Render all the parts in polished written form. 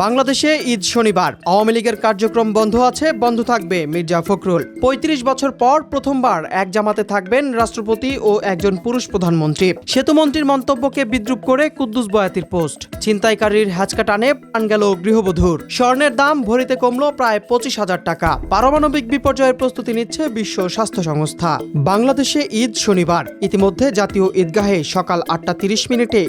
বাংলাদেশে ঈদ শনিবার। আওয়ামী লীগের কার্যক্রম বন্ধ আছে, বন্ধ থাকবে মির্জা ফখরুল। ৩৫ বছর পর প্রথমবার এক জামাতে থাকবেন রাষ্ট্রপতি ও একজন পুরুষ প্রধানমন্ত্রী। সেতুমন্ত্রীর মন্তব্যকে বিদ্রূপ করে কুদ্দুস বয়াতির পোস্ট। ছিনতাইকারীর হ্যাচকা টানে প্রাণ গেল গৃহবধূর। স্বর্ণের দাম ভরিতে কমল প্রায় ২৫,০০০ টাকা। পারমাণবিক বিপর্যয়ের প্রস্তুতি নিচ্ছে বিশ্ব স্বাস্থ্য সংস্থা। বাংলাদেশে ঈদ শনিবার। ইতিমধ্যে জাতীয় ঈদগাহে সকাল ৮টা ৩০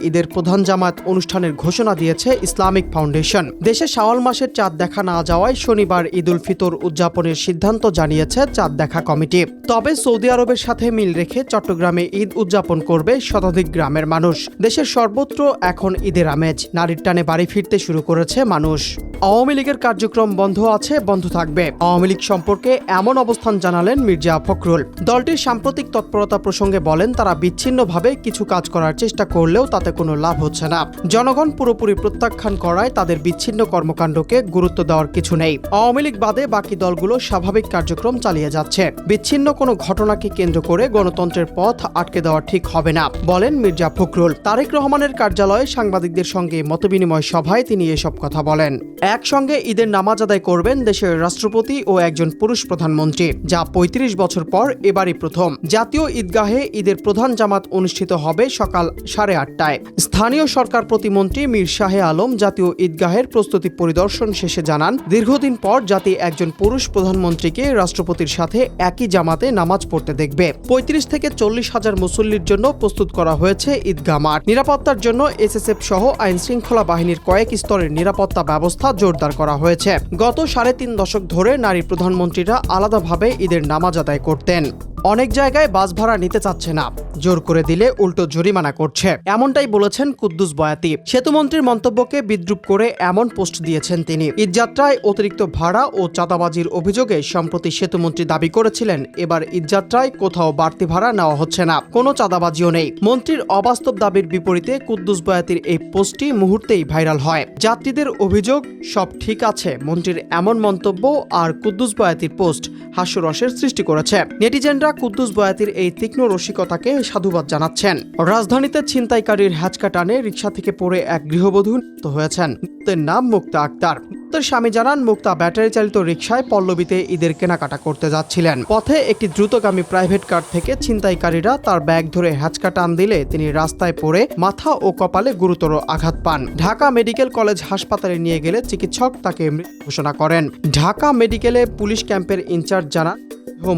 ঈদের প্রধান জামাত অনুষ্ঠানের ঘোষণা দিয়েছে ইসলামিক ফাউন্ডেশন। দেশে শাওয়াল মাসের চাঁদ দেখা না যাওয়ায় শনিবার ঈদ উল ফিতর উদযাপনের সিদ্ধান্ত জানিয়েছে চাঁদ দেখা কমিটি। তবে সৌদি আরবের সাথে মিল রেখে চট্টগ্রামে ঈদ উদযাপন করবে শতাধিক গ্রামের মানুষ। দেশের সর্বত্র এখন ঈদের আমেজ। নারীর টানে বাড়ি ফিরতে শুরু করেছে মানুষ। আওয়ামী লীগের কার্যক্রম বন্ধ আছে, বন্ধ থাকবে। আওয়ামী লীগ সম্পর্কে এমন অবস্থান জানালেন মির্জা ফখরুল। দলটির সাম্প্রতিক তৎপরতা প্রসঙ্গে বলেন, তারা বিচ্ছিন্নভাবে কিছু কাজ করার চেষ্টা করলেও তাতে কোনো লাভ হচ্ছে না। জনগণ পুরোপুরি প্রত্যাখ্যান করায় তাদের বিচ্ছিন্ন কর্মকাণ্ডকে গুরুত্ব দেওয়ার কিছু নেই। আওয়ামী লীগ বাদে বাকি দলগুলো স্বাভাবিক কার্যক্রম চালিয়ে যাচ্ছে। বিচ্ছিন্ন কোনো ঘটনাকে কেন্দ্র করে গণতন্ত্রের পথ আটকে দেওয়া ঠিক হবে না, বলেন মির্জা ফখরুল। তারেক রহমানের কার্যালয়ে সাংবাদিকদের সঙ্গে মতবিনিময় সভায় তিনি এসব কথা বলেন। একসঙ্গে ঈদের নামাজ আদায় করবেন দেশের রাষ্ট্রপতি ও একজন পুরুষ প্রধানমন্ত্রী, যা ৩৫ বছর পর এবারই প্রথম। জাতীয় ঈদগাহে ঈদের প্রধান জামাত অনুষ্ঠিত হবে সকাল 8:30টায়। স্থানীয় সরকার প্রতিমন্ত্রী মীর শাহে আলম জাতীয় ঈদগাহের প্রস্তুতি পরিদর্শন শেষে জানান, দীর্ঘদিন পর জাতি একজন পুরুষ প্রধানমন্ত্রীকে রাষ্ট্রপতির সাথে একই জামাতে নামাজ পড়তে দেখবে। ৩৫ থেকে ৪০,০০০ মুসল্লির জন্য প্রস্তুত করা হয়েছে ঈদগাহ মাঠ। নিরাপত্তার জন্য এসএসএফ সহ আইন শৃঙ্খলা বাহিনীর কয়েক স্তরের নিরাপত্তা ব্যবস্থা জোরদার করা হয়েছে। গত ৩.৫ দশক ধরে নারী প্রধানমন্ত্রীরা আলাদাভাবে ঈদের নামাজ আদায় করতেন। অনেক জায়গায় বাস ভাড়া নিতে চাচ্ছে না, জোর করে দিলে উল্টো জরিমানা করছে, এমনটাই বলেছেন কুদ্দুস বয়াতি। সেতুমন্ত্রীর মন্তব্যকে বিদ্রূপ করে এমন পোস্ট দিয়েছেন তিনি। ঈদযাত্রায় অতিরিক্ত ভাড়া ও চাঁদাবাজির অভিযোগে সম্প্রতি সেতুমন্ত্রী দাবি করেছিলেন, এবার ঈদযাত্রায় কোথাও বাড়তি ভাড়া নেওয়া হচ্ছে না, কোনো চাঁদাবাজিও নেই। মন্ত্রীর অবাস্তব দাবির বিপরীতে কুদ্দুস বয়াতির এই পোস্টটি মুহূর্তেই ভাইরাল হয়। যাত্রীদের অভিযোগ সব ঠিক আছে, মন্ত্রীর এমন মন্তব্য আর কুদ্দুস বয়াতির পোস্ট হাস্যরসের সৃষ্টি করেছে। নেটিজেনরা কুদ্দুস বয়াতির এই তীক্ষ্ণ রসিকতাকে সাধুবাদ জানাচ্ছেন। রাজধানীতে ছিনতাইকারীর হ্যাচকা টানে রিকশা থেকে পড়ে এক গৃহবধূ নিহত হয়েছেন। তার নাম মুক্তা আক্তার। তার স্বামী জানান, মুক্তা ব্যাটারি চালিত রিকশায় পল্লবীতে ঈদের কেনাকাটা করতে যাচ্ছিলেন। পথে একটি দ্রুতগামী প্রাইভেট কার থেকে ছিনতাইকারীরা তার ব্যাগ ধরে হ্যাচকা টান দিলে তিনি রাস্তায় পড়ে মাথা ও কপালে গুরুতর আঘাত পান। ঢাকা মেডিকেল কলেজ হাসপাতালে নিয়ে গেলে চিকিৎসক তাকে মৃত ঘোষণা করেন। ঢাকা মেডিকেলে পুলিশ ক্যাম্পের ইনচার্জ জানান,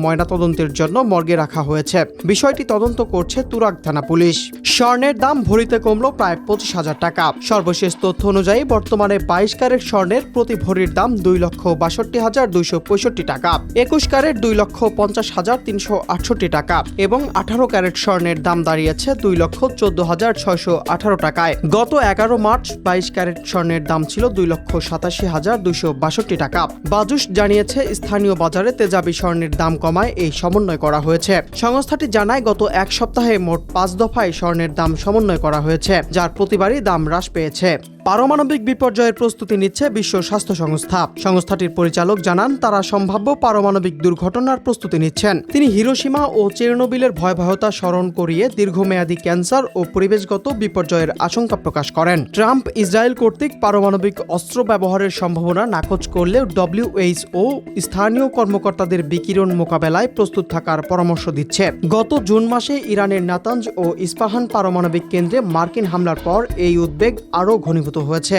ময়নাতদন্তের জন্য মর্গে রাখা হয়েছে। বিষয়টি তদন্ত করছে তুরাগ থানা পুলিশ। স্বর্ণের দাম ভরিতে কমল প্রায় ২৫,০০০ টাকা। সর্বশেষ তথ্য অনুযায়ী বর্তমানে ২২ ক্যারেট স্বর্ণের প্রতি ভরির দাম ২,৬২,২৬৫ টাকা, ২১ ক্যারেট ২,৫০,৩৬৮ টাকা এবং ১৮ ক্যারেট স্বর্ণের দাম দাঁড়িয়েছে ২,১৪,৬১৮ টাকায়। গত ১১ মার্চ ২২ ক্যারেট স্বর্ণের দাম ছিল ২,৮৭,২৬২ টাকা। বাজুস জানিয়েছে, স্থানীয় বাজারে তেজাবি স্বর্ণের দাম কমায় এই সমন্বয় করা হয়েছে। সংস্থাটি জানায়, গত এক সপ্তাহে মোট ৫ দফায় স্বর্ণের দাম সমন্বয় করা হয়েছে, যার প্রতিবারই দাম হ্রাস পেয়েছে। পারমাণবিক বিপর্যয়ের প্রস্তুতি নিচ্ছে বিশ্ব স্বাস্থ্য সংস্থা। সংস্থাটির পরিচালক জানান, তারা সম্ভাব্য পারমাণবিক দুর্ঘটনার প্রস্তুতি নিচ্ছেন। তিনি হিরোশিমা ও চেরনোবিলের ভয়াবহতা স্মরণ করিয়ে দীর্ঘমেয়াদী ক্যান্সার ও পরিবেশগত বিপর্যয়ের আশঙ্কা প্রকাশ করেন। ট্রাম্প ইসরায়েল কর্তৃক পারমাণবিক অস্ত্র ব্যবহারের সম্ভাবনা নাকচ করলেও WHO স্থানীয় কর্মকর্তাদের বিকিরণ মোকাবেলায় প্রস্তুত থাকার পরামর্শ দিচ্ছে। গত জুন মাসে ইরানের নাতাঞ্জ ও ইস্পাহান পারমাণবিক কেন্দ্রে মার্কিন হামলার পর এই উদ্বেগ আরও ঘনীভূত হয়েছে।